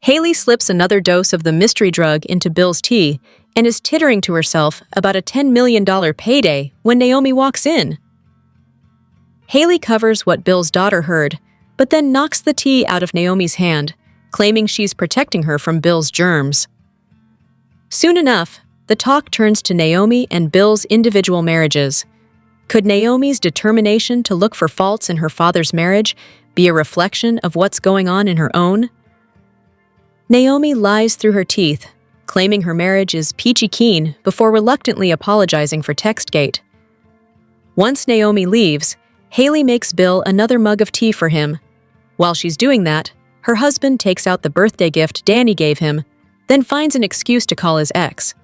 Hayley slips another dose of the mystery drug into Bill's tea and is tittering to herself about a $10 million payday when Naomi walks in. Hayley covers what Bill's daughter heard, but then knocks the tea out of Naomi's hand, claiming she's protecting her from Bill's germs. Soon enough, the talk turns to Naomi and Bill's individual marriages. Could Naomi's determination to look for faults in her father's marriage be a reflection of what's going on in her own? Naomi lies through her teeth, claiming her marriage is peachy keen before reluctantly apologizing for Textgate. Once Naomi leaves, Hayley makes Bill another mug of tea for him. While she's doing that, her husband takes out the birthday gift Danny gave him, then finds an excuse to call his ex.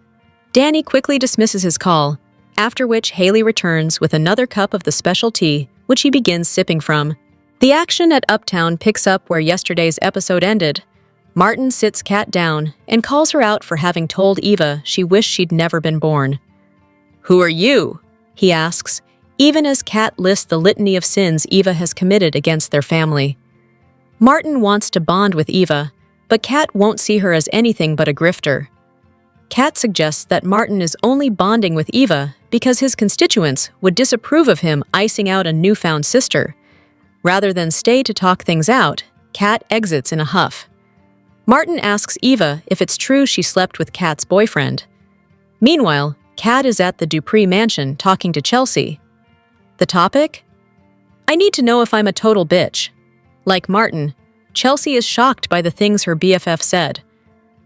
Danny quickly dismisses his call, after which Hayley returns with another cup of the special tea, which he begins sipping from. The action at Uptown picks up where yesterday's episode ended. Martin sits Kat down and calls her out for having told Eva she wished she'd never been born. "Who are you?" he asks, even as Kat lists the litany of sins Eva has committed against their family. Martin wants to bond with Eva, but Kat won't see her as anything but a grifter. Kat suggests that Martin is only bonding with Eva because his constituents would disapprove of him icing out a newfound sister. Rather than stay to talk things out, Kat exits in a huff. Martin asks Eva if it's true she slept with Kat's boyfriend. Meanwhile, Kat is at the Dupree mansion talking to Chelsea. The topic? I need to know if I'm a total bitch. Like Martin, Chelsea is shocked by the things her BFF said.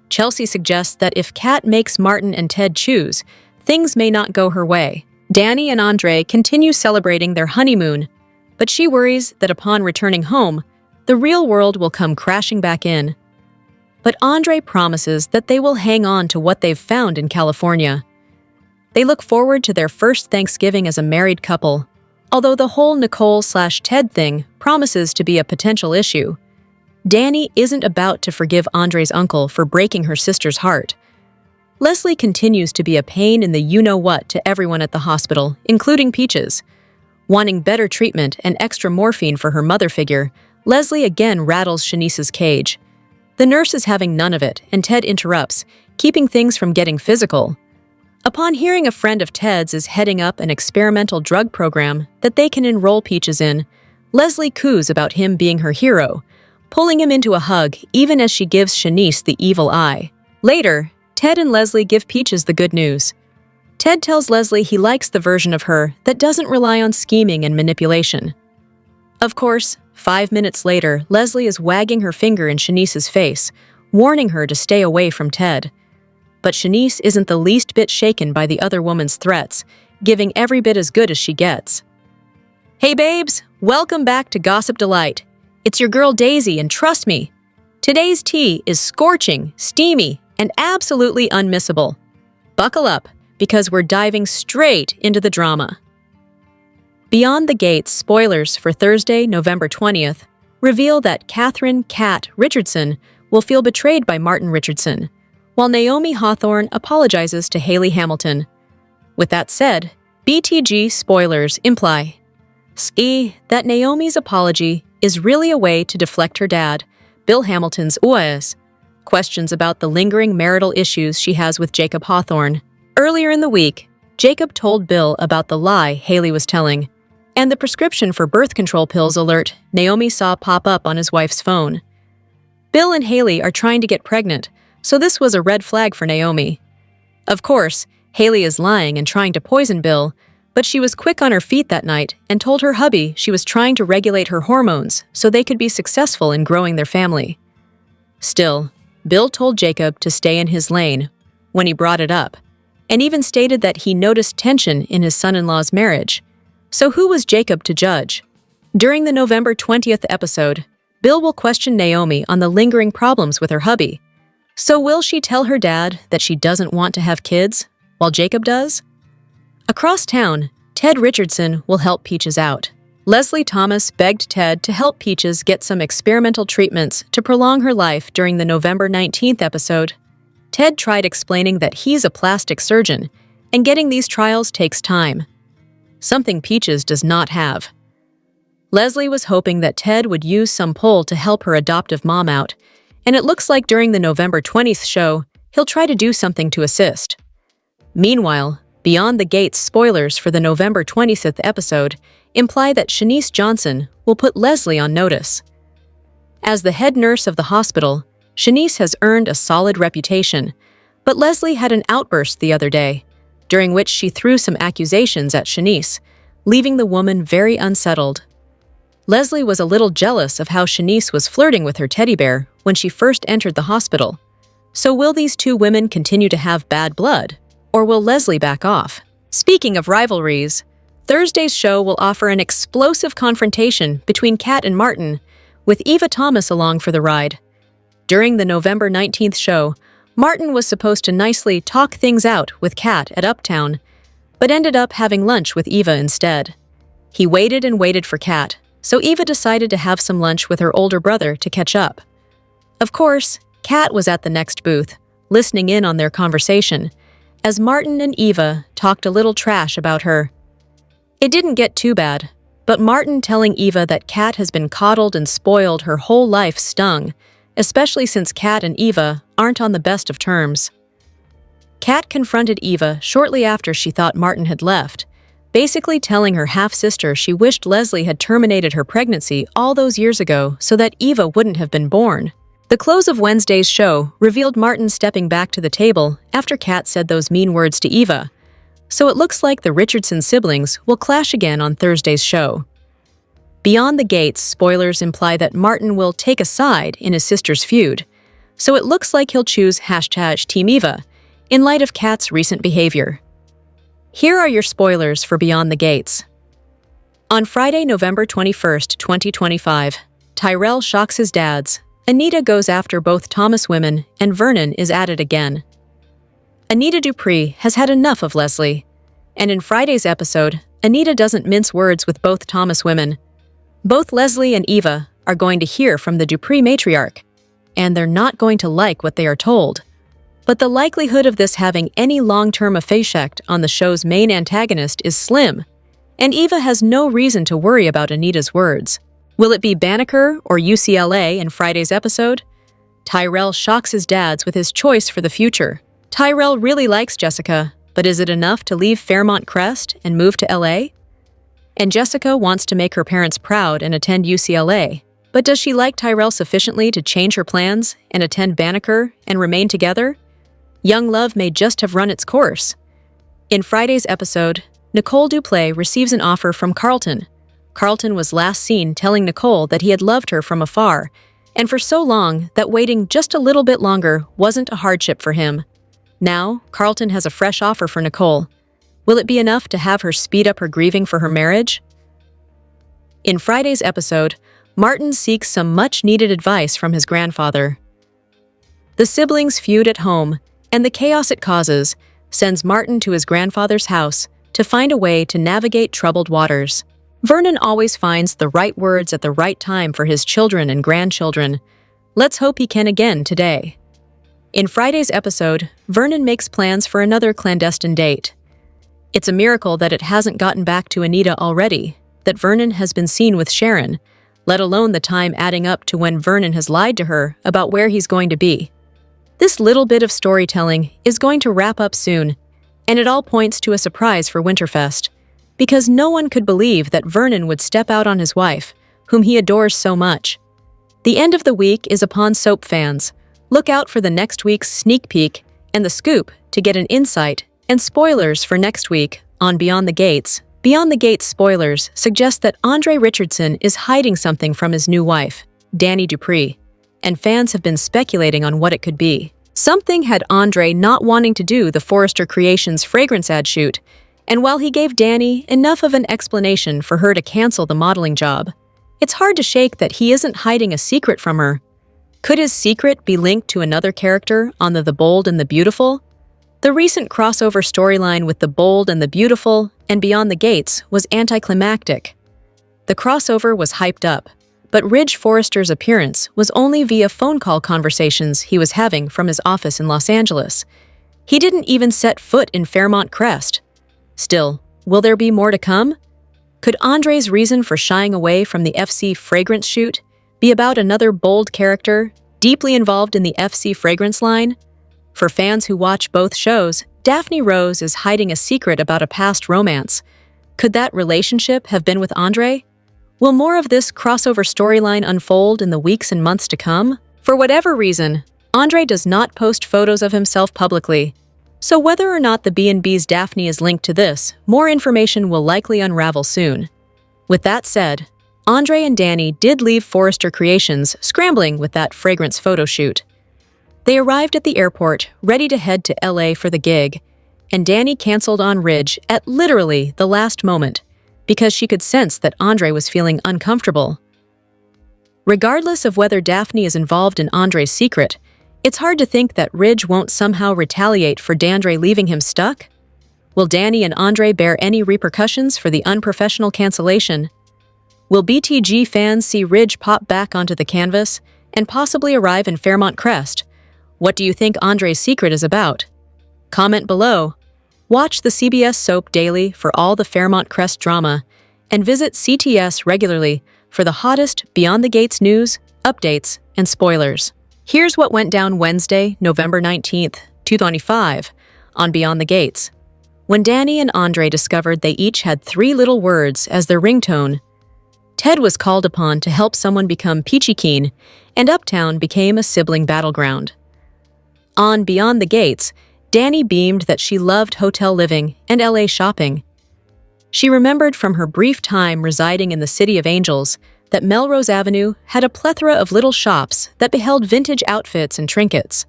Chelsea suggests that if Kat makes Martin and Ted choose, things may not go her way. Danny and Andre continue celebrating their honeymoon, but she worries that upon returning home, the real world will come crashing back in. But Andre promises that they will hang on to what they've found in California. They look forward to their first Thanksgiving as a married couple, although the whole Nicole/Ted thing promises to be a potential issue. Danny isn't about to forgive Andre's uncle for breaking her sister's heart. Leslie continues to be a pain in the you-know-what to everyone at the hospital, including Peaches. Wanting better treatment and extra morphine for her mother figure, Leslie again rattles Shanice's cage. The nurse is having none of it, and Ted interrupts, keeping things from getting physical. Upon hearing a friend of Ted's is heading up an experimental drug program that they can enroll Peaches in, Leslie coos about him being her hero, pulling him into a hug even as she gives Shanice the evil eye. Later, Ted and Leslie give Peaches the good news. Ted tells Leslie he likes the version of her that doesn't rely on scheming and manipulation. Of course, 5 minutes later, Leslie is wagging her finger in Shanice's face, warning her to stay away from Ted. But Shanice isn't the least bit shaken by the other woman's threats, giving every bit as good as she gets. Hey babes, welcome back to Gossip Delight. It's your girl Daisy, and trust me, today's tea is scorching, steamy, and absolutely unmissable. Buckle up, because we're diving straight into the drama. Beyond the Gates spoilers for Thursday, November 20th, reveal that Catherine "Cat" Richardson will feel betrayed by Martin Richardson, while Naomi Hawthorne apologizes to Hayley Hamilton. With that said, BTG spoilers imply that Naomi's apology is really a way to deflect her dad, Bill Hamilton's questions about the lingering marital issues she has with Jacob Hawthorne. Earlier in the week, Jacob told Bill about the lie Hayley was telling, and the prescription for birth control pills alert Naomi saw pop up on his wife's phone. Bill and Hayley are trying to get pregnant, so this was a red flag for Naomi. Of course, Hayley is lying and trying to poison Bill, but she was quick on her feet that night and told her hubby she was trying to regulate her hormones so they could be successful in growing their family. Still, Bill told Jacob to stay in his lane when he brought it up, and even stated that he noticed tension in his son-in-law's marriage. So who was Jacob to judge? During the November 20th episode, Bill will question Naomi on the lingering problems with her hubby. So will she tell her dad that she doesn't want to have kids, while Jacob does? Across town, Ted Richardson will help Peaches out. Leslie Thomas begged Ted to help Peaches get some experimental treatments to prolong her life during the November 19th episode. Ted tried explaining that he's a plastic surgeon, and getting these trials takes time. Something Peaches does not have. Leslie was hoping that Ted would use some pull to help her adoptive mom out, and it looks like during the November 20th show, he'll try to do something to assist. Meanwhile, Beyond the Gates spoilers for the November 20th episode imply that Shanice Johnson will put Leslie on notice. As the head nurse of the hospital, Shanice has earned a solid reputation, but Leslie had an outburst the other day, during which she threw some accusations at Shanice, leaving the woman very unsettled. Leslie was a little jealous of how Shanice was flirting with her teddy bear when she first entered the hospital. So will these two women continue to have bad blood, or will Leslie back off? Speaking of rivalries, Thursday's show will offer an explosive confrontation between Kat and Martin, with Eva Thomas along for the ride. During the November 19th show, Martin was supposed to nicely talk things out with Kat at Uptown, but ended up having lunch with Eva instead. He waited and waited for Kat, so Eva decided to have some lunch with her older brother to catch up. Of course, Kat was at the next booth, listening in on their conversation, as Martin and Eva talked a little trash about her. It didn't get too bad, but Martin telling Eva that Kat has been coddled and spoiled her whole life stung, especially since Kat and Eva aren't on the best of terms. Kat confronted Eva shortly after she thought Martin had left, basically telling her half-sister she wished Leslie had terminated her pregnancy all those years ago so that Eva wouldn't have been born. The close of Wednesday's show revealed Martin stepping back to the table after Kat said those mean words to Eva, so it looks like the Richardson siblings will clash again on Thursday's show. Beyond the Gates spoilers imply that Martin will take a side in his sister's feud, so it looks like he'll choose #Team Eva in light of Kat's recent behavior. Here are your spoilers for Beyond the Gates. On Friday, November 21st, 2025, Tyrell shocks his dads, Anita goes after both Thomas women, and Vernon is at it again. Anita Dupree has had enough of Leslie, and in Friday's episode, Anita doesn't mince words with both Thomas women. Both Leslie and Eva are going to hear from the Dupree matriarch, and they're not going to like what they are told. But the likelihood of this having any long-term effect on the show's main antagonist is slim, and Eva has no reason to worry about Anita's words. Will it be Banneker or UCLA in Friday's episode? Tyrell shocks his dads with his choice for the future. Tyrell really likes Jessica, but is it enough to leave Fairmont Crest and move to LA? And Jessica wants to make her parents proud and attend UCLA, but does she like Tyrell sufficiently to change her plans and attend Banneker and remain together? Young love may just have run its course. In Friday's episode, Nicole Duplay receives an offer from Carlton. Carlton was last seen telling Nicole that he had loved her from afar, and for so long that waiting just a little bit longer wasn't a hardship for him. Now, Carlton has a fresh offer for Nicole. Will it be enough to have her speed up her grieving for her marriage? In Friday's episode, Martin seeks some much-needed advice from his grandfather. The siblings feud at home, and the chaos it causes sends Martin to his grandfather's house to find a way to navigate troubled waters. Vernon always finds the right words at the right time for his children and grandchildren. Let's hope he can again today. In Friday's episode, Vernon makes plans for another clandestine date. It's a miracle that it hasn't gotten back to Anita already, that Vernon has been seen with Sharon, let alone the time adding up to when Vernon has lied to her about where he's going to be. This little bit of storytelling is going to wrap up soon, and it all points to a surprise for Winterfest, because no one could believe that Vernon would step out on his wife, whom he adores so much. The end of the week is upon soap fans. Look out for the next week's sneak peek and the scoop to get an insight and spoilers for next week on Beyond the Gates. Beyond the Gates spoilers suggest that Andre Richardson is hiding something from his new wife, Danny Dupree, and fans have been speculating on what it could be. Something had Andre not wanting to do the Forrester Creations fragrance ad shoot, and while he gave Danny enough of an explanation for her to cancel the modeling job, it's hard to shake that he isn't hiding a secret from her. Could his secret be linked to another character on The Bold and the Beautiful? The recent crossover storyline with The Bold and the Beautiful and Beyond the Gates was anticlimactic. The crossover was hyped up, but Ridge Forrester's appearance was only via phone call conversations he was having from his office in Los Angeles. He didn't even set foot in Fairmont Crest. Still, will there be more to come? Could Andre's reason for shying away from the FC fragrance shoot be about another bold character deeply involved in the FC fragrance line? For fans who watch both shows, Daphne Rose is hiding a secret about a past romance. Could that relationship have been with Andre? Will more of this crossover storyline unfold in the weeks and months to come? For whatever reason, Andre does not post photos of himself publicly. So whether or not the B&B's Daphne is linked to this, more information will likely unravel soon. With that said, Andre and Danny did leave Forrester Creations scrambling with that fragrance photo shoot. They arrived at the airport, ready to head to LA for the gig, and Danny canceled on Ridge at literally the last moment because she could sense that Andre was feeling uncomfortable. Regardless of whether Daphne is involved in Andre's secret, it's hard to think that Ridge won't somehow retaliate for Dandre leaving him stuck. Will Danny and Andre bear any repercussions for the unprofessional cancellation? Will BTG fans see Ridge pop back onto the canvas and possibly arrive in Fairmont Crest? What do you think Andre's secret is about? Comment below. Watch the CBS soap daily for all the Fairmont Crest drama, and visit CTS regularly for the hottest Beyond the Gates news, updates, and spoilers. Here's what went down Wednesday, November 19th, 2025, on Beyond the Gates. When Danny and Andre discovered they each had 3 little words as their ringtone, Ted was called upon to help someone become peachy keen, and Uptown became a sibling battleground. On Beyond the Gates, Danny beamed that she loved hotel living and LA shopping. She remembered from her brief time residing in the City of Angels that Melrose Avenue had a plethora of little shops that beheld vintage outfits and trinkets.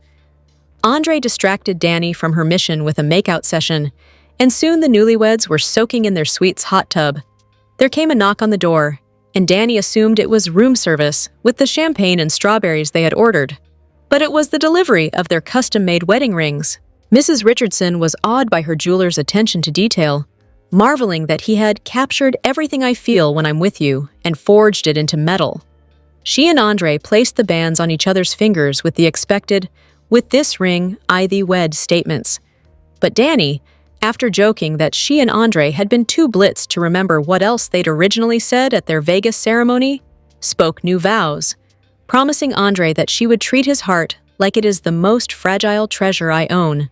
Andre distracted Danny from her mission with a makeout session, and soon the newlyweds were soaking in their suite's hot tub. There came a knock on the door, and Danny assumed it was room service with the champagne and strawberries they had ordered. But it was the delivery of their custom-made wedding rings. Mrs. Richardson was awed by her jeweler's attention to detail, marveling that he had captured everything I feel when I'm with you and forged it into metal. She and Andre placed the bands on each other's fingers with the expected, "With this ring, I thee wed" statements. But Danny, after joking that she and Andre had been too blitzed to remember what else they'd originally said at their Vegas ceremony, spoke new vows, promising Andre that she would treat his heart like it is the most fragile treasure I own.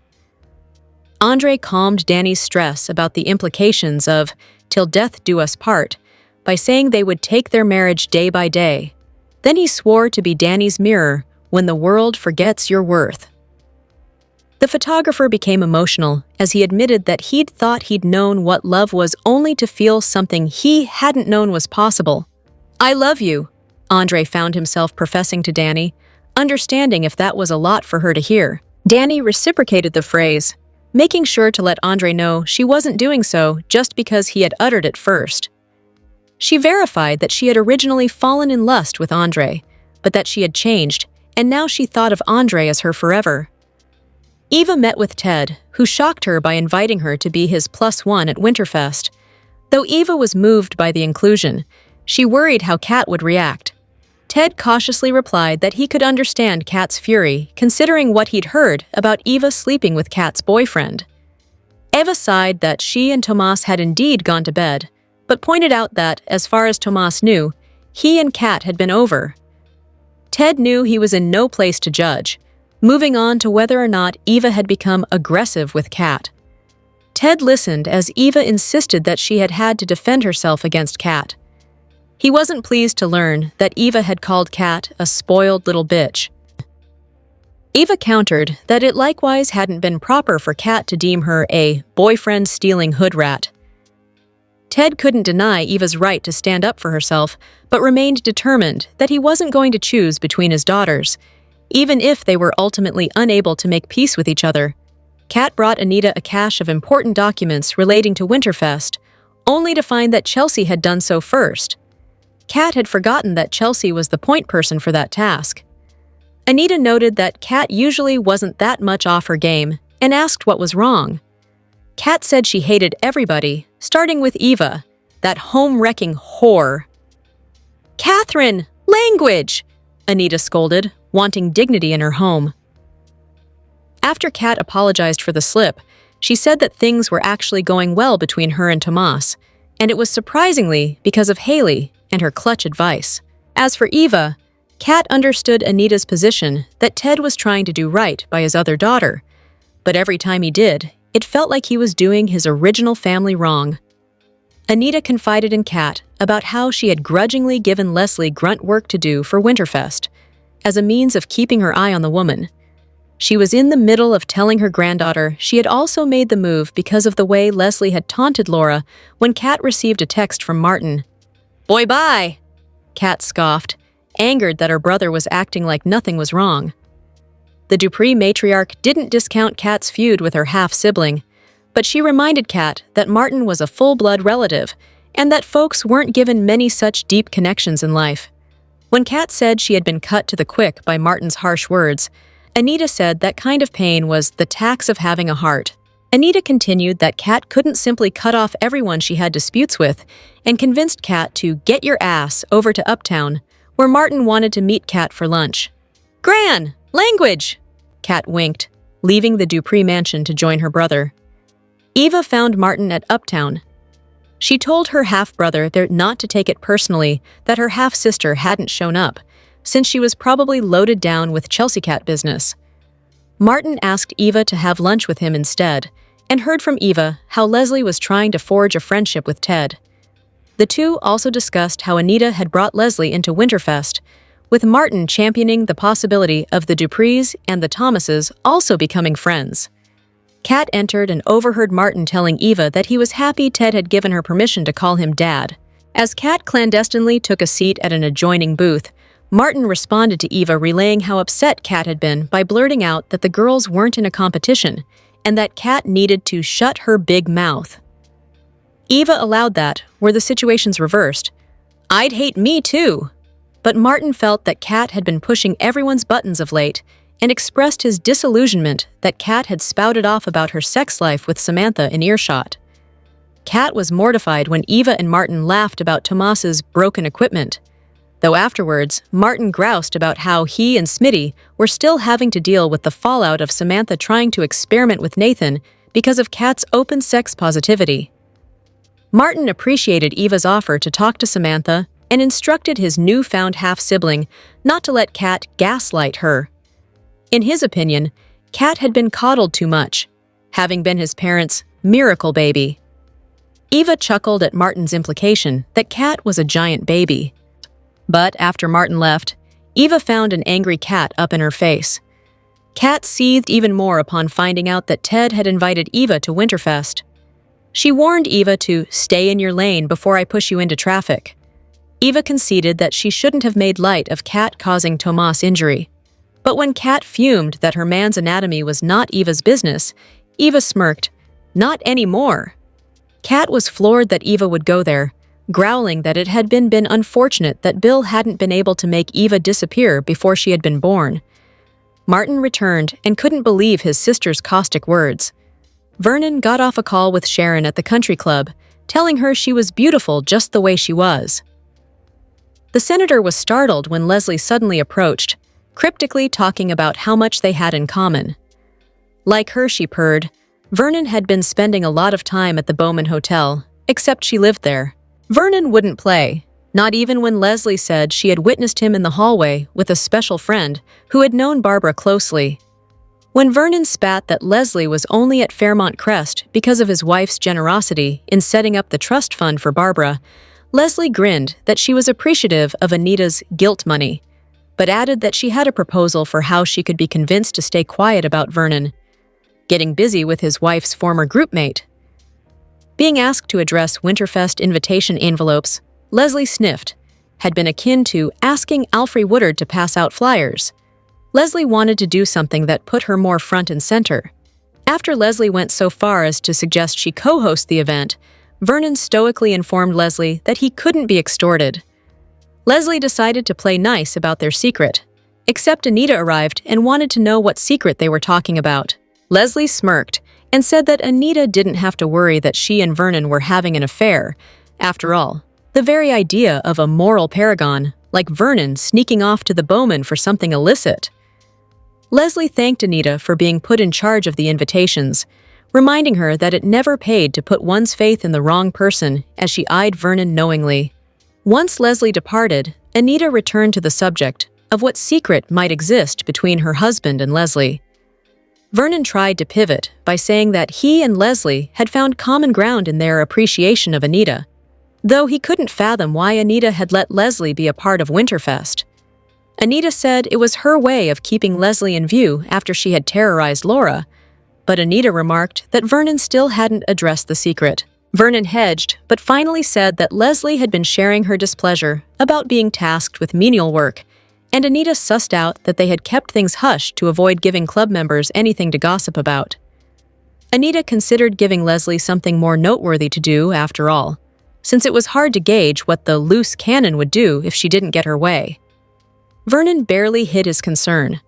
Andre calmed Danny's stress about the implications of "till death do us part" by saying they would take their marriage day by day. Then he swore to be Danny's mirror when the world forgets your worth. The photographer became emotional as he admitted that he'd thought he'd known what love was only to feel something he hadn't known was possible. "I love you," Andre found himself professing to Danny, understanding if that was a lot for her to hear. Danny reciprocated the phrase, making sure to let Andre know she wasn't doing so just because he had uttered it first. She verified that she had originally fallen in lust with Andre, but that she had changed, and now she thought of Andre as her forever. Eva met with Ted, who shocked her by inviting her to be his +1 at Winterfest. Though Eva was moved by the inclusion, she worried how Kat would react. Ted cautiously replied that he could understand Kat's fury, considering what he'd heard about Eva sleeping with Kat's boyfriend. Eva sighed that she and Tomas had indeed gone to bed, but pointed out that, as far as Tomas knew, he and Kat had been over. Ted knew he was in no place to judge, moving on to whether or not Eva had become aggressive with Kat. Ted listened as Eva insisted that she had had to defend herself against Kat. He wasn't pleased to learn that Eva had called Kat a spoiled little bitch. Eva countered that it likewise hadn't been proper for Kat to deem her a boyfriend-stealing hood rat. Ted couldn't deny Eva's right to stand up for herself, but remained determined that he wasn't going to choose between his daughters, even if they were ultimately unable to make peace with each other. Kat brought Anita a cache of important documents relating to Winterfest, only to find that Chelsea had done so first. Kat had forgotten that Chelsea was the point person for that task. Anita noted that Kat usually wasn't that much off her game and asked what was wrong. Kat said she hated everybody, starting with Eva, that home-wrecking whore. "Catherine, language!" Anita scolded, wanting dignity in her home. After Kat apologized for the slip, she said that things were actually going well between her and Tomas, and it was surprisingly because of Hayley and her clutch advice. As for Eva, Kat understood Anita's position that Ted was trying to do right by his other daughter, but every time he did, it felt like he was doing his original family wrong. Anita confided in Kat about how she had grudgingly given Leslie grunt work to do for Winterfest, as a means of keeping her eye on the woman. She was in the middle of telling her granddaughter she had also made the move because of the way Leslie had taunted Laura when Kat received a text from Martin. "Boy, bye!" Kat scoffed, angered that her brother was acting like nothing was wrong. The Dupree matriarch didn't discount Kat's feud with her half-sibling, but she reminded Kat that Martin was a full-blood relative and that folks weren't given many such deep connections in life. When Kat said she had been cut to the quick by Martin's harsh words, Anita said that kind of pain was the tax of having a heart. Anita continued that Kat couldn't simply cut off everyone she had disputes with and convinced Kat to get your ass over to Uptown, where Martin wanted to meet Kat for lunch. "Gran! Language!" Kat winked, leaving the Dupree mansion to join her brother. Eva found Martin at Uptown. She told her half-brother not to take it personally that her half-sister hadn't shown up, since she was probably loaded down with Chelsea Cat business. Martin asked Eva to have lunch with him instead, and heard from Eva how Leslie was trying to forge a friendship with Ted. The two also discussed how Anita had brought Leslie into Winterfest, with Martin championing the possibility of the Duprees and the Thomases also becoming friends. Kat entered and overheard Martin telling Eva that he was happy Ted had given her permission to call him Dad. As Kat clandestinely took a seat at an adjoining booth, Martin responded to Eva relaying how upset Kat had been by blurting out that the girls weren't in a competition and that Kat needed to shut her big mouth. Eva allowed that, were the situations reversed. "I'd hate me too." But Martin felt that Kat had been pushing everyone's buttons of late and expressed his disillusionment that Kat had spouted off about her sex life with Samantha in earshot. Kat was mortified when Eva and Martin laughed about Tomas's broken equipment, though afterwards, Martin groused about how he and Smitty were still having to deal with the fallout of Samantha trying to experiment with Nathan because of Kat's open sex positivity. Martin appreciated Eva's offer to talk to Samantha and instructed his newfound half-sibling not to let Kat gaslight her. In his opinion, Kat had been coddled too much, having been his parents' miracle baby. Eva chuckled at Martin's implication that Kat was a giant baby. But after Martin left, Eva found an angry Kat up in her face. Kat seethed even more upon finding out that Ted had invited Eva to Winterfest. She warned Eva to stay in your lane before I push you into traffic. Eva conceded that she shouldn't have made light of Kat causing Tomas injury. But when Kat fumed that her man's anatomy was not Eva's business, Eva smirked, "Not anymore." Kat was floored that Eva would go there, growling that it had been unfortunate that Bill hadn't been able to make Eva disappear before she had been born. Martin returned and couldn't believe his sister's caustic words. Vernon got off a call with Sharon at the country club, telling her she was beautiful just the way she was. The senator was startled when Leslie suddenly approached, cryptically talking about how much they had in common. Like her, she purred, Vernon had been spending a lot of time at the Bowman Hotel, except she lived there. Vernon wouldn't play, not even when Leslie said she had witnessed him in the hallway with a special friend who had known Barbara closely. When Vernon spat that Leslie was only at Fairmont Crest because of his wife's generosity in setting up the trust fund for Barbara, Leslie grinned that she was appreciative of Anita's guilt money, but added that she had a proposal for how she could be convinced to stay quiet about Vernon, getting busy with his wife's former groupmate. Being asked to address Winterfest invitation envelopes, Leslie sniffed, had been akin to asking Alfre Woodard to pass out flyers. Leslie wanted to do something that put her more front and center. After Leslie went so far as to suggest she co-host the event, Vernon stoically informed Leslie that he couldn't be extorted. Leslie decided to play nice about their secret, except Anita arrived and wanted to know what secret they were talking about. Leslie smirked and said that Anita didn't have to worry that she and Vernon were having an affair. After all, the very idea of a moral paragon like Vernon sneaking off to the Bowman for something illicit. Leslie thanked Anita for being put in charge of the invitations, reminding her that it never paid to put one's faith in the wrong person as she eyed Vernon knowingly. Once Leslie departed, Anita returned to the subject, of what secret might exist between her husband and Leslie. Vernon tried to pivot by saying that he and Leslie had found common ground in their appreciation of Anita, though he couldn't fathom why Anita had let Leslie be a part of Winterfest. Anita said it was her way of keeping Leslie in view after she had terrorized Laura, but Anita remarked that Vernon still hadn't addressed the secret. Vernon hedged, but finally said that Leslie had been sharing her displeasure about being tasked with menial work, and Anita sussed out that they had kept things hushed to avoid giving club members anything to gossip about. Anita considered giving Leslie something more noteworthy to do, after all, since it was hard to gauge what the loose cannon would do if she didn't get her way. Vernon barely hid his concern.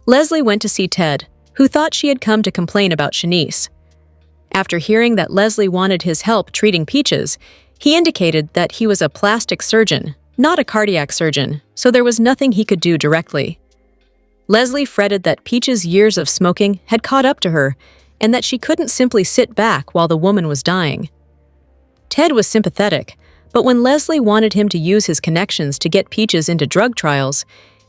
Leslie went to see Ted, who thought she had come to complain about Shanice. After hearing that Leslie wanted his help treating Peaches, he indicated that he was a plastic surgeon, not a cardiac surgeon, so there was nothing he could do directly. Leslie fretted that Peaches' years of smoking had caught up to her and that she couldn't simply sit back while the woman was dying. Ted was sympathetic, but when Leslie wanted him to use his connections to get Peaches into drug trials,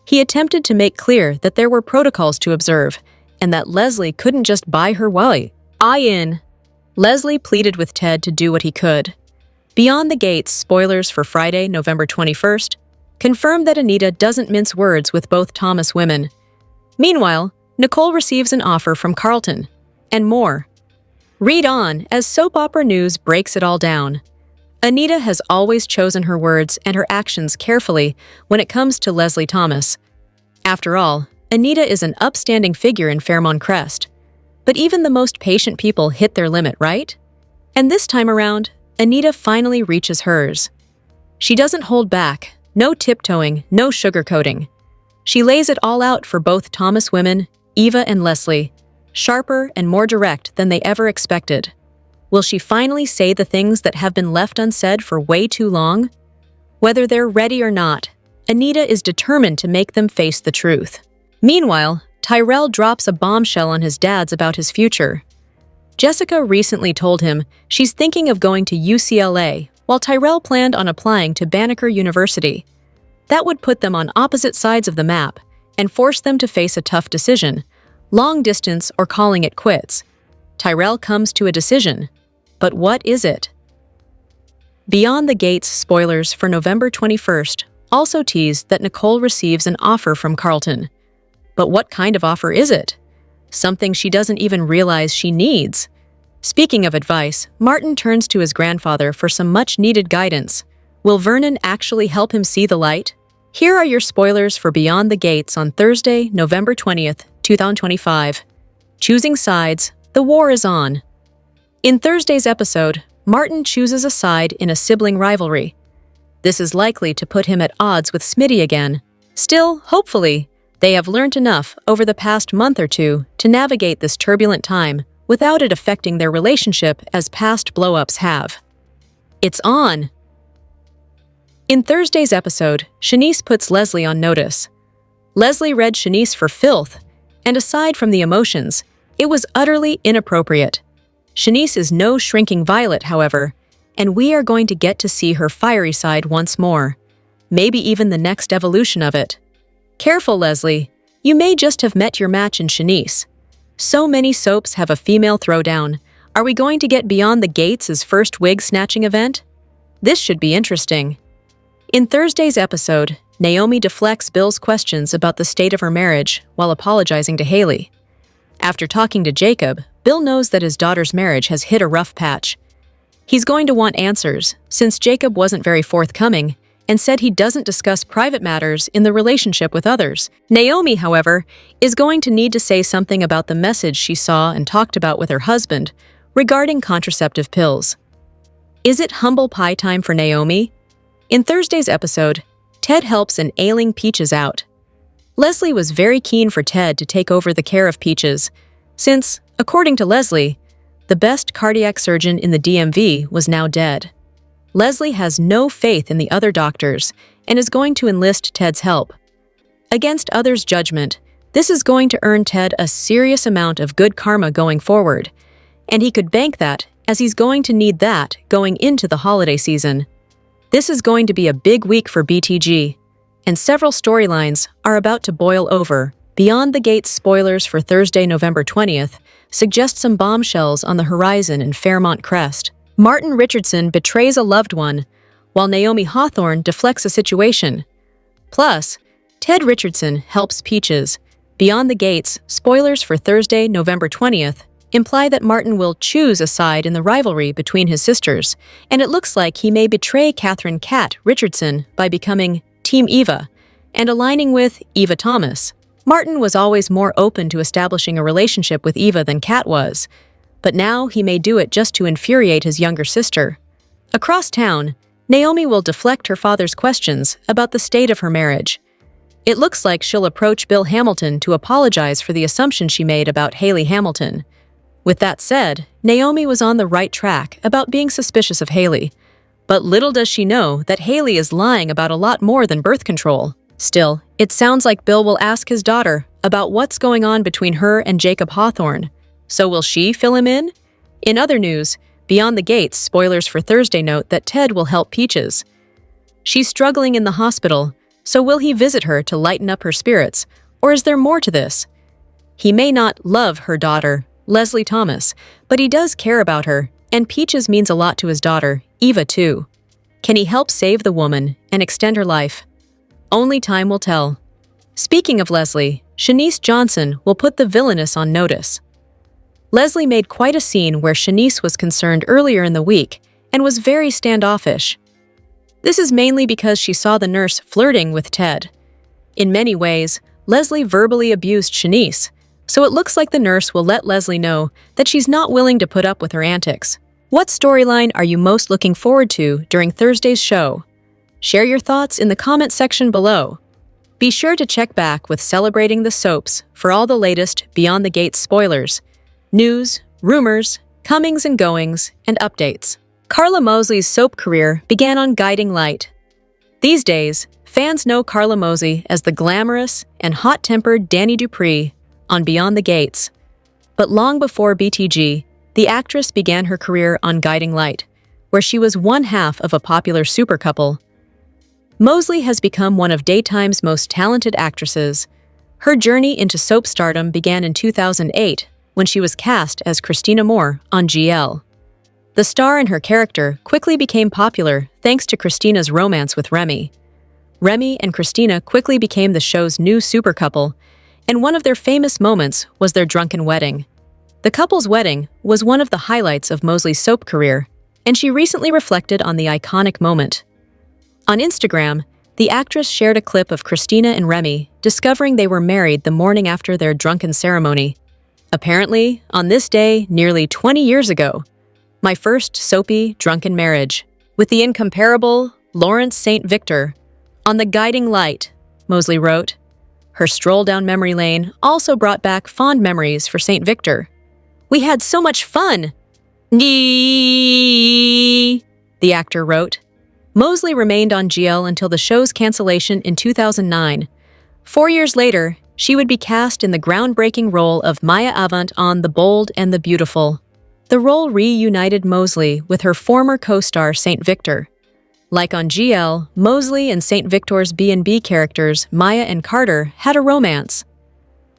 he attempted to make clear that there were protocols to observe and that Leslie couldn't just buy her way. Leslie pleaded with Ted to do what he could. Beyond the Gates spoilers for Friday, November 21st, confirmed that Anita doesn't mince words with both Thomas women. Meanwhile, Nicole receives an offer from Carlton, and more. Read on as soap opera news breaks it all down. Anita has always chosen her words and her actions carefully when it comes to Leslie Thomas. After all, Anita is an upstanding figure in Fairmont Crest. But even the most patient people hit their limit, right? And this time around, Anita finally reaches hers. She doesn't hold back, no tiptoeing, no sugarcoating. She lays it all out for both Thomas women, Eva and Leslie, sharper and more direct than they ever expected. Will she finally say the things that have been left unsaid for way too long? Whether they're ready or not, Anita is determined to make them face the truth. Meanwhile, Tyrell drops a bombshell on his dad's about his future. Jessica recently told him she's thinking of going to UCLA, while Tyrell planned on applying to Banneker University. That would put them on opposite sides of the map and force them to face a tough decision, long distance or calling it quits. Tyrell comes to a decision, but what is it? Beyond the Gates spoilers for November 21st also teased that Nicole receives an offer from Carlton. But what kind of offer is it? Something she doesn't even realize she needs. Speaking of advice, Martin turns to his grandfather for some much-needed guidance. Will Vernon actually help him see the light? Here are your spoilers for Beyond the Gates on Thursday, November 20th, 2025. Choosing sides, the war is on. In Thursday's episode, Martin chooses a side in a sibling rivalry. This is likely to put him at odds with Smitty again. Still, hopefully, they have learned enough over the past month or two to navigate this turbulent time without it affecting their relationship as past blow-ups have. It's on! In Thursday's episode, Shanice puts Leslie on notice. Leslie read Shanice for filth, and aside from the emotions, it was utterly inappropriate. Shanice is no shrinking violet, however, and we are going to get to see her fiery side once more, maybe even the next evolution of it. Careful, Leslie. You may just have met your match in Shanice. So many soaps have a female throwdown. Are we going to get Beyond the Gates' first wig-snatching event? This should be interesting. In Thursday's episode, Naomi deflects Bill's questions about the state of her marriage while apologizing to Hayley. After talking to Jacob, Bill knows that his daughter's marriage has hit a rough patch. He's going to want answers, since Jacob wasn't very forthcoming and said he doesn't discuss private matters in the relationship with others. Naomi, however, is going to need to say something about the message she saw and talked about with her husband regarding contraceptive pills. Is it humble pie time for Naomi? In Thursday's episode, Ted helps an ailing Peaches out. Leslie was very keen for Ted to take over the care of Peaches, since, according to Leslie, the best cardiac surgeon in the DMV was now dead. Leslie has no faith in the other doctors and is going to enlist Ted's help. Against others' judgment, this is going to earn Ted a serious amount of good karma going forward, and he could bank that as he's going to need that going into the holiday season. This is going to be a big week for BTG. and several storylines are about to boil over. Beyond the Gates spoilers for Thursday, November 20th, suggest some bombshells on the horizon in Fairmont Crest. Martin Richardson betrays a loved one, while Naomi Hawthorne deflects a situation. Plus, Ted Richardson helps Peaches. Beyond the Gates spoilers for Thursday, November 20th, imply that Martin will choose a side in the rivalry between his sisters, and it looks like he may betray Catherine "Cat" Richardson by becoming Team Eva and aligning with Eva Thomas. Martin was always more open to establishing a relationship with Eva than Cat was, but now he may do it just to infuriate his younger sister. Across town, Naomi will deflect her father's questions about the state of her marriage. It looks like she'll approach Bill Hamilton to apologize for the assumption she made about Hayley Hamilton. With that said, Naomi was on the right track about being suspicious of Hayley, but little does she know that Hayley is lying about a lot more than birth control. Still, it sounds like Bill will ask his daughter about what's going on between her and Jacob Hawthorne. So will she fill him in? In other news, Beyond the Gates spoilers for Thursday note that Ted will help Peaches. She's struggling in the hospital, so will he visit her to lighten up her spirits, or is there more to this? He may not love her daughter, Leslie Thomas, but he does care about her, and Peaches means a lot to his daughter, Eva too. Can he help save the woman and extend her life? Only time will tell. Speaking of Leslie, Shanice Johnson will put the villainess on notice. Leslie made quite a scene where Shanice was concerned earlier in the week and was very standoffish. This is mainly because she saw the nurse flirting with Ted. In many ways, Leslie verbally abused Shanice, so it looks like the nurse will let Leslie know that she's not willing to put up with her antics. What storyline are you most looking forward to during Thursday's show? Share your thoughts in the comment section below. Be sure to check back with Celebrating the Soaps for all the latest Beyond the Gates spoilers, news, rumors, comings and goings, and updates. Carla Mosley's soap career began on Guiding Light. These days, fans know Carla Mosley as the glamorous and hot-tempered Danny Dupree on Beyond the Gates. But long before BTG, the actress began her career on Guiding Light, where she was one half of a popular super couple. Mosley has become one of daytime's most talented actresses. Her journey into soap stardom began in 2008 when she was cast as Christina Moore on GL. The star and her character quickly became popular thanks to Christina's romance with Remy. Remy and Christina quickly became the show's new super couple, and one of their famous moments was their drunken wedding. The couple's wedding was one of the highlights of Mosley's soap career, and she recently reflected on the iconic moment. On Instagram, the actress shared a clip of Christina and Remy discovering they were married the morning after their drunken ceremony. Apparently, on this day nearly 20 years ago, my first soapy drunken marriage, with the incomparable Lawrence St. Victor on the Guiding Light, Mosley wrote. Her stroll down memory lane also brought back fond memories for St. Victor. "We had so much fun!" The actor wrote. Mosley remained on GL until the show's cancellation in 2009. 4 years later, she would be cast in the groundbreaking role of Maya Avant on The Bold and the Beautiful. The role reunited Mosley with her former co-star St. Victor. Like on GL, Mosley and St. Victor's B&B characters Maya and Carter had a romance.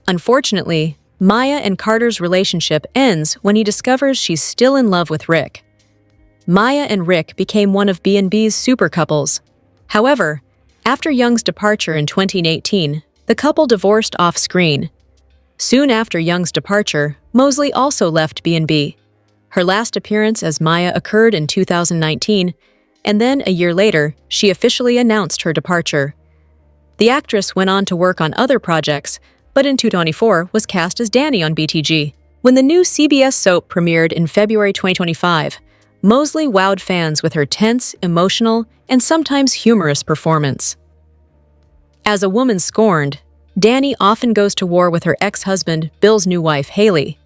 Unfortunately, Maya and Carter's relationship ends when he discovers she's still in love with Rick. Maya and Rick became one of B&B's super couples. However, after Young's departure in 2018, the couple divorced off-screen. Soon after Young's departure, Mosley also left B&B. Her last appearance as Maya occurred in 2019, and then a year later, she officially announced her departure. The actress went on to work on other projects, but in 2024 was cast as Danny on BTG. When the new CBS soap premiered in February 2025, Mosley wowed fans with her tense, emotional, and sometimes humorous performance. As a woman scorned, Danny often goes to war with her ex-husband, Bill's new wife, Hayley.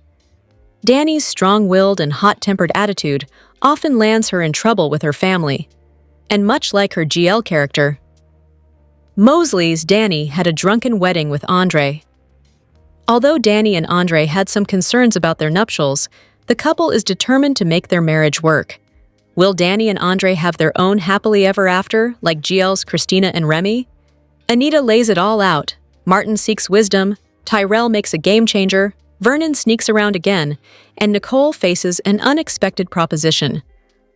Danny's strong-willed and hot-tempered attitude often lands her in trouble with her family. And much like her GL character, Mosley's Danny had a drunken wedding with Andre. Although Danny and Andre had some concerns about their nuptials, the couple is determined to make their marriage work. Will Danny and Andre have their own happily ever after, like GL's Christina and Remy? Anita lays it all out. Martin seeks wisdom, Tyrell makes a game changer, Vernon sneaks around again, and Nicole faces an unexpected proposition.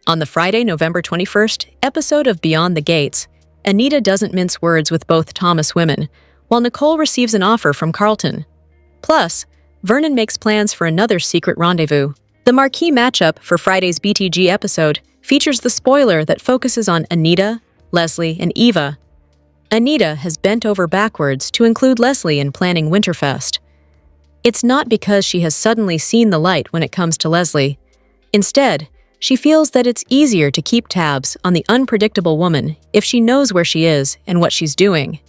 On the Friday, November 21st episode of Beyond the Gates, Anita doesn't mince words with both Thomas women, while Nicole receives an offer from Carlton. Plus, Vernon makes plans for another secret rendezvous. The marquee matchup for Friday's BTG episode features the spoiler that focuses on Anita, Leslie, and Eva. Anita has bent over backwards to include Leslie in planning Winterfest. It's not because she has suddenly seen the light when it comes to Leslie. Instead, she feels that it's easier to keep tabs on the unpredictable woman if she knows where she is and what she's doing.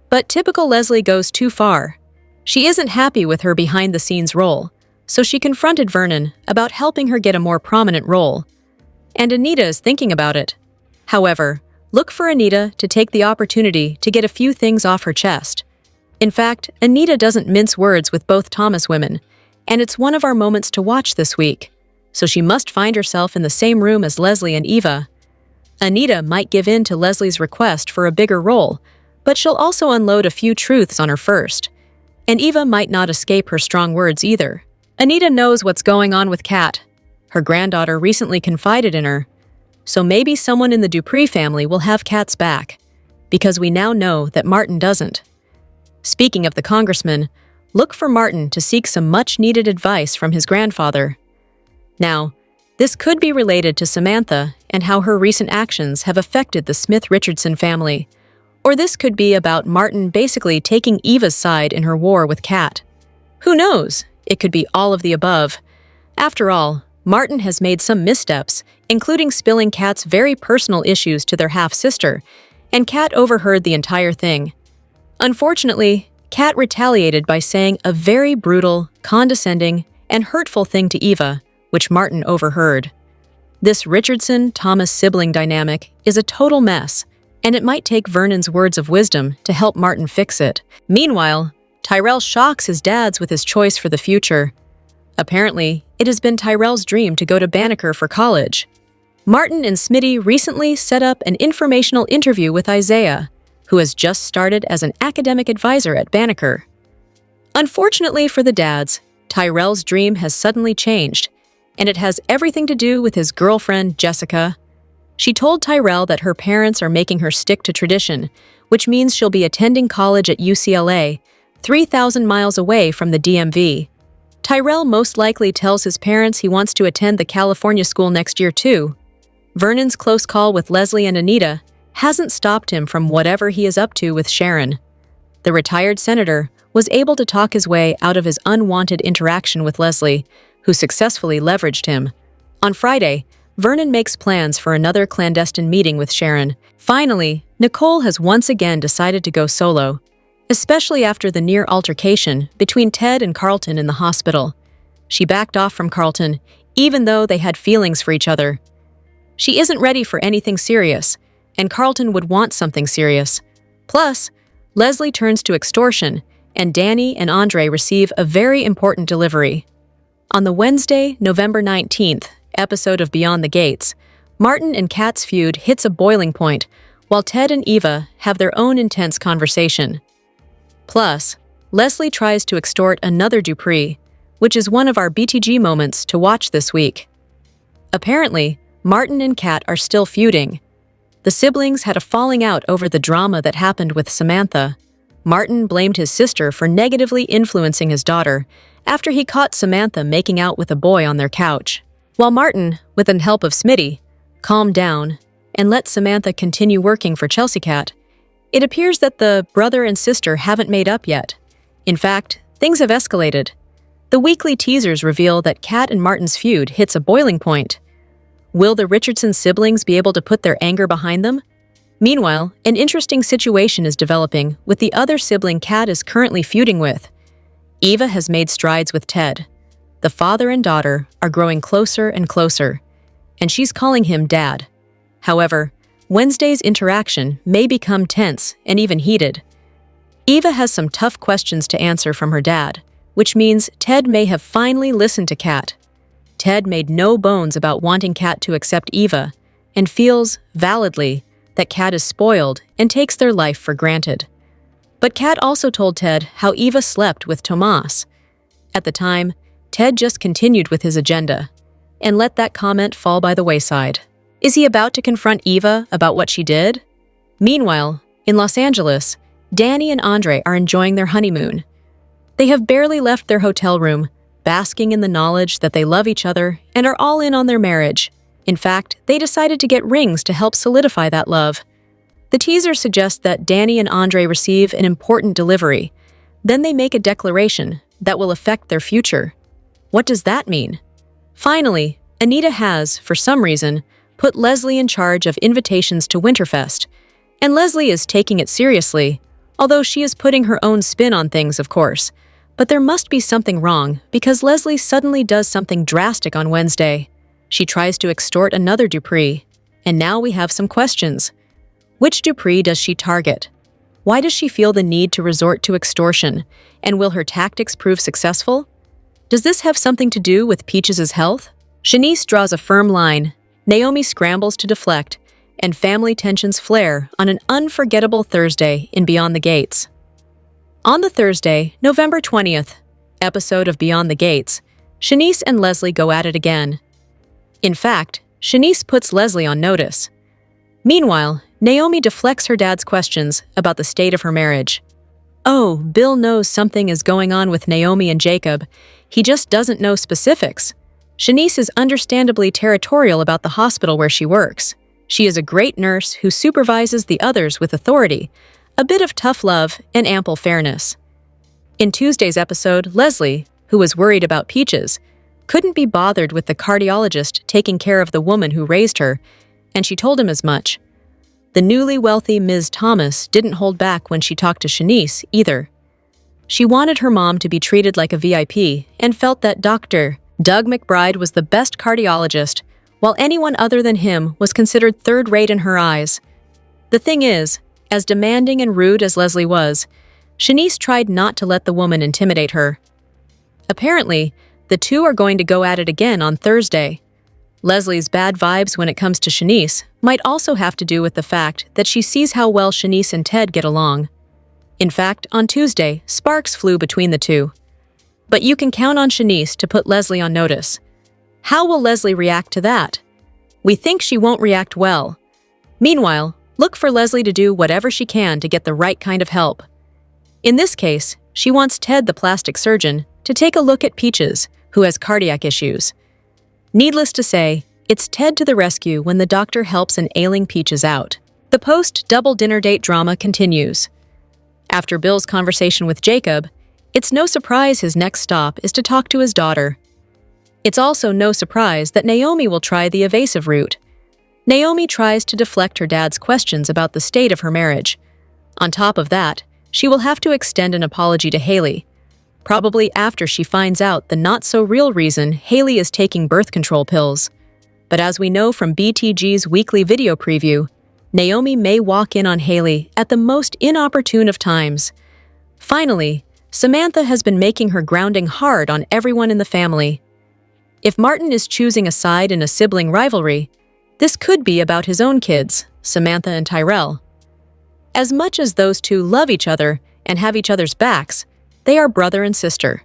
But typical Leslie goes too far. She isn't happy with her behind-the-scenes role, so she confronted Vernon about helping her get a more prominent role. And Anita is thinking about it. However, look for Anita to take the opportunity to get a few things off her chest. In fact, Anita doesn't mince words with both Thomas women, and it's one of our moments to watch this week, so she must find herself in the same room as Leslie and Eva. Anita might give in to Leslie's request for a bigger role, but she'll also unload a few truths on her first. And Eva might not escape her strong words either. Anita knows what's going on with Kat. Her granddaughter recently confided in her, so maybe someone in the Dupree family will have Kat's back, because we now know that Martin doesn't. Speaking of the congressman, look for Martin to seek some much-needed advice from his grandfather. Now, this could be related to Samantha and how her recent actions have affected the Smith-Richardson family, or this could be about Martin basically taking Eva's side in her war with Kat. Who knows? It could be all of the above. After all, Martin has made some missteps, including spilling Kat's very personal issues to their half-sister, and Kat overheard the entire thing. Unfortunately, Kat retaliated by saying a very brutal, condescending, and hurtful thing to Eva, which Martin overheard. This Richardson-Thomas sibling dynamic is a total mess, and it might take Vernon's words of wisdom to help Martin fix it. Meanwhile, Tyrell shocks his dads with his choice for the future. Apparently, it has been Tyrell's dream to go to Banneker for college. Martin and Smitty recently set up an informational interview with Isaiah, who has just started as an academic advisor at Banneker. Unfortunately for the dads, Tyrell's dream has suddenly changed, and it has everything to do with his girlfriend, Jessica. She told Tyrell that her parents are making her stick to tradition, which means she'll be attending college at UCLA, 3,000 miles away from the DMV. Tyrell most likely tells his parents he wants to attend the California school next year too. Vernon's close call with Leslie and Anita hasn't stopped him from whatever he is up to with Sharon. The retired senator was able to talk his way out of his unwanted interaction with Leslie, who successfully leveraged him. On Friday, Vernon makes plans for another clandestine meeting with Sharon. Finally, Nicole has once again decided to go solo, especially after the near altercation between Ted and Carlton in the hospital. She backed off from Carlton, even though they had feelings for each other. She isn't ready for anything serious, and Carlton would want something serious. Plus, Leslie turns to extortion, and Danny and Andre receive a very important delivery. On the Wednesday, November 19th episode of Beyond the Gates, Martin and Kat's feud hits a boiling point, while Ted and Eva have their own intense conversation. Plus, Leslie tries to extort another Dupree, which is one of our BTG moments to watch this week. Apparently, Martin and Kat are still feuding. The siblings had a falling out over the drama that happened with Samantha. Martin blamed his sister for negatively influencing his daughter after he caught Samantha making out with a boy on their couch. While Martin, with the help of Smitty, calmed down and let Samantha continue working for Chelsea Cat, it appears that the brother and sister haven't made up yet. In fact, things have escalated. The weekly teasers reveal that Kat and Martin's feud hits a boiling point. Will the Richardson siblings be able to put their anger behind them? Meanwhile, an interesting situation is developing with the other sibling Kat is currently feuding with. Eva has made strides with Ted. The father and daughter are growing closer and closer, and she's calling him Dad. However, Wednesday's interaction may become tense and even heated. Eva has some tough questions to answer from her dad, which means Ted may have finally listened to Kat. Ted made no bones about wanting Kat to accept Eva, and feels, validly, that Kat is spoiled and takes their life for granted. But Kat also told Ted how Eva slept with Tomas. At the time, Ted just continued with his agenda and let that comment fall by the wayside. Is he about to confront Eva about what she did? Meanwhile, in Los Angeles, Danny and Andre are enjoying their honeymoon. They have barely left their hotel room, basking in the knowledge that they love each other and are all in on their marriage. In fact, they decided to get rings to help solidify that love. The teaser suggests that Danny and Andre receive an important delivery. Then they make a declaration that will affect their future. What does that mean? Finally, Anita has, for some reason, put Leslie in charge of invitations to Winterfest. And Leslie is taking it seriously, although she is putting her own spin on things, of course. But there must be something wrong, because Leslie suddenly does something drastic on Wednesday. She tries to extort another Dupree, and now we have some questions. Which Dupree does she target? Why does she feel the need to resort to extortion, and will her tactics prove successful? Does this have something to do with Peaches' health? Shanice draws a firm line, Naomi scrambles to deflect, and family tensions flare on an unforgettable Thursday in Beyond the Gates. On the Thursday, November 20th, episode of Beyond the Gates, Shanice and Leslie go at it again. In fact, Shanice puts Leslie on notice. Meanwhile, Naomi deflects her dad's questions about the state of her marriage. Oh, Bill knows something is going on with Naomi and Jacob. He just doesn't know specifics. Shanice is understandably territorial about the hospital where she works. She is a great nurse who supervises the others with authority, a bit of tough love, and ample fairness. In Tuesday's episode, Leslie, who was worried about Peaches, couldn't be bothered with the cardiologist taking care of the woman who raised her, and she told him as much. The newly wealthy Ms. Thomas didn't hold back when she talked to Shanice, either. She wanted her mom to be treated like a VIP and felt that Dr. Doug McBride was the best cardiologist, while anyone other than him was considered third-rate in her eyes. The thing is, as demanding and rude as Leslie was, Shanice tried not to let the woman intimidate her. Apparently, the two are going to go at it again on Thursday. Leslie's bad vibes when it comes to Shanice might also have to do with the fact that she sees how well Shanice and Ted get along. In fact, on Tuesday, sparks flew between the two. But you can count on Shanice to put Leslie on notice. How will Leslie react to that? We think she won't react well. Meanwhile, look for Leslie to do whatever she can to get the right kind of help. In this case, she wants Ted, the plastic surgeon, to take a look at Peaches, who has cardiac issues. Needless to say, it's Ted to the rescue when the doctor helps an ailing Peaches out. The post-double dinner date drama continues. After Bill's conversation with Jacob, it's no surprise his next stop is to talk to his daughter. It's also no surprise that Naomi will try the evasive route. Naomi tries to deflect her dad's questions about the state of her marriage. On top of that, she will have to extend an apology to Hayley, probably after she finds out the not-so-real reason Hayley is taking birth control pills. But as we know from BTG's weekly video preview, Naomi may walk in on Hayley at the most inopportune of times. Finally, Samantha has been making her grounding hard on everyone in the family. If Martin is choosing a side in a sibling rivalry, this could be about his own kids, Samantha and Tyrell. As much as those two love each other and have each other's backs, they are brother and sister.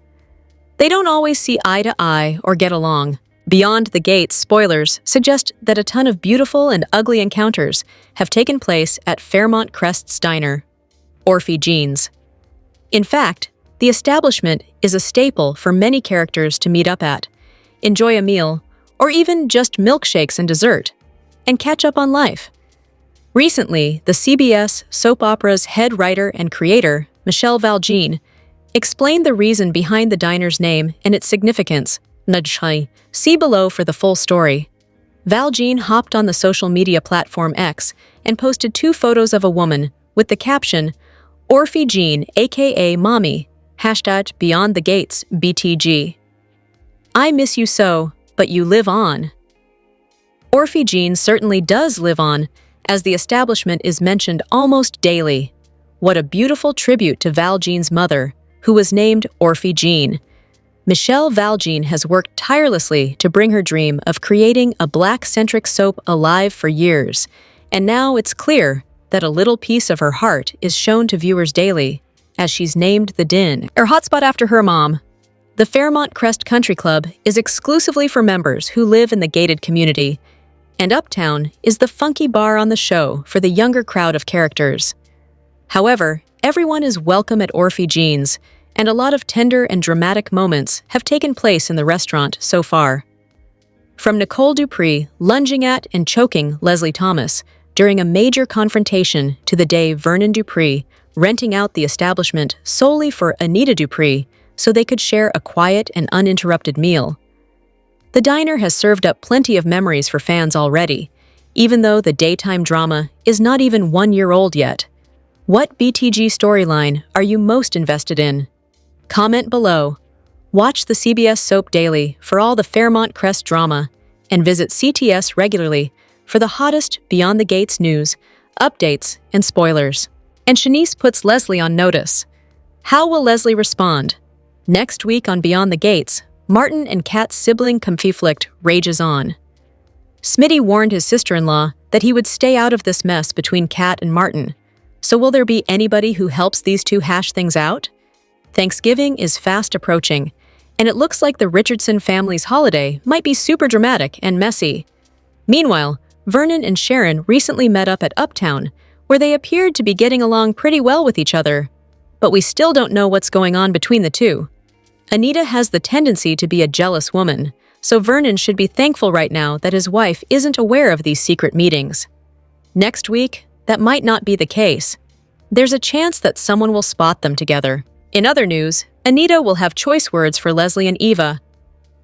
They don't always see eye to eye or get along. Beyond the Gates spoilers suggest that a ton of beautiful and ugly encounters have taken place at Fairmont Crest's diner, Orphe Jean's. In fact, the establishment is a staple for many characters to meet up at, enjoy a meal, or even just milkshakes and dessert, and catch up on life. Recently, the CBS soap opera's head writer and creator, Michelle Valjean, explained the reason behind the diner's name and its significance. See below for the full story. Valjean hopped on the social media platform X and posted 2 photos of a woman with the caption, Orphe Jean, aka Mommy, #Beyond the Gates, BTG. I miss you so, but you live on. Orphe Jean certainly does live on, as the establishment is mentioned almost daily. What a beautiful tribute to Valjean's mother, who was named Orphe Jean. Michelle Valjean has worked tirelessly to bring her dream of creating a Black-centric soap alive for years, And now it's clear that a little piece of her heart is shown to viewers daily, as she's named the Den, her hotspot after her mom. The Fairmont Crest Country Club is exclusively for members who live in the gated community, and Uptown is the funky bar on the show for the younger crowd of characters. However, everyone is welcome at Orphe Jeans, and a lot of tender and dramatic moments have taken place in the restaurant so far. From Nicole Dupree lunging at and choking Leslie Thomas during a major confrontation to the day Vernon Dupree renting out the establishment solely for Anita Dupree so they could share a quiet and uninterrupted meal. The diner has served up plenty of memories for fans already, even though the daytime drama is not even 1 year old yet. What BTG storyline are you most invested in? Comment below. Watch the CBS Soap Daily for all the Fairmont Crest drama, and visit CTS regularly for the hottest Beyond the Gates news, updates, and spoilers. And Shanice puts Leslie on notice. How will Leslie respond? Next week on Beyond the Gates, Martin and Kat's sibling conflict rages on. Smitty warned his sister-in-law that he would stay out of this mess between Kat and Martin. So will there be anybody who helps these two hash things out? Thanksgiving is fast approaching, and it looks like the Richardson family's holiday might be super dramatic and messy. Meanwhile, Vernon and Sharon recently met up at Uptown, where they appeared to be getting along pretty well with each other. But we still don't know what's going on between the two. Anita has the tendency to be a jealous woman, so Vernon should be thankful right now that his wife isn't aware of these secret meetings. Next week, that might not be the case. There's a chance that someone will spot them together. In other news, Anita will have choice words for Leslie and Eva,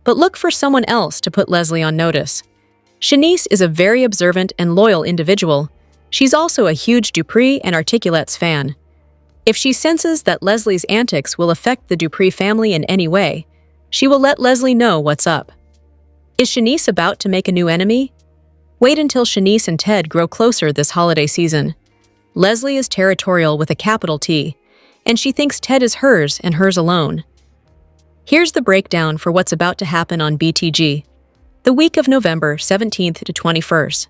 but look for someone else to put Leslie on notice. Shanice is a very observant and loyal individual. She's also a huge Dupree and Articulates fan. If she senses that Leslie's antics will affect the Dupree family in any way, she will let Leslie know what's up. Is Shanice about to make a new enemy? Wait until Shanice and Ted grow closer this holiday season. Leslie is territorial with a capital T, and she thinks Ted is hers and hers alone. Here's the breakdown for what's about to happen on BTG. The week of November 17th to 21st.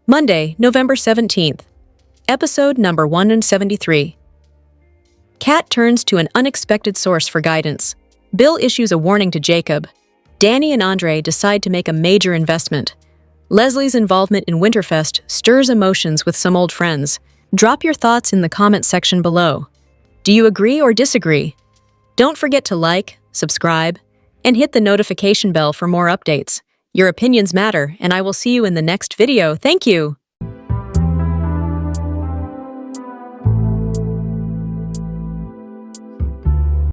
Monday, November 17th. Episode number 173. Kat turns to an unexpected source for guidance. Bill issues a warning to Jacob. Danny and Andre decide to make a major investment. Leslie's involvement in Winterfest stirs emotions with some old friends. Drop your thoughts in the comment section below. Do you agree or disagree? Don't forget to like, subscribe, and hit the notification bell for more updates. Your opinions matter, and I will see you in the next video. Thank you!